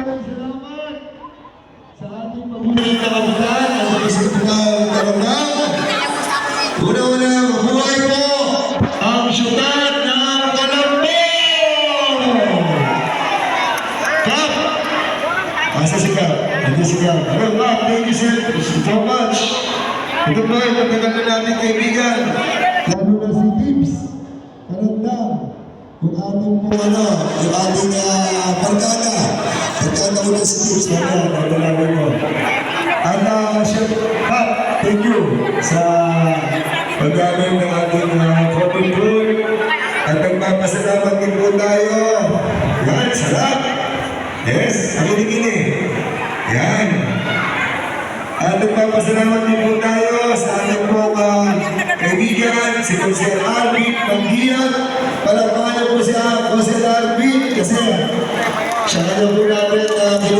maraming salamat sa ating mabuting nakabutan at sa isang kalamnan. Una-una, mabuhay po ang syudad ng Calambon! Kap! Asa si Kap? Ito si Kap. Hello, Kap. Thank you so much. Ito po ay matagal na natin kaibigan. Lalo na si Tibbs. Karandang. Yung ating po yung ating barkada. Barkada ko na si Tibbs. Tatalagan ko. At Chef Kap, thank you sa paggamit ng ating coffee brew. At nagpapasalamat din po tayo. Yan, sarap. Yes, ang kinikini. Yan. At nagpapasalamat din po tayo sa ating pong kaibigan, si Jose Arvin Panggian. Palagpakan po siya, Jose Arvin, kasi siya na po natin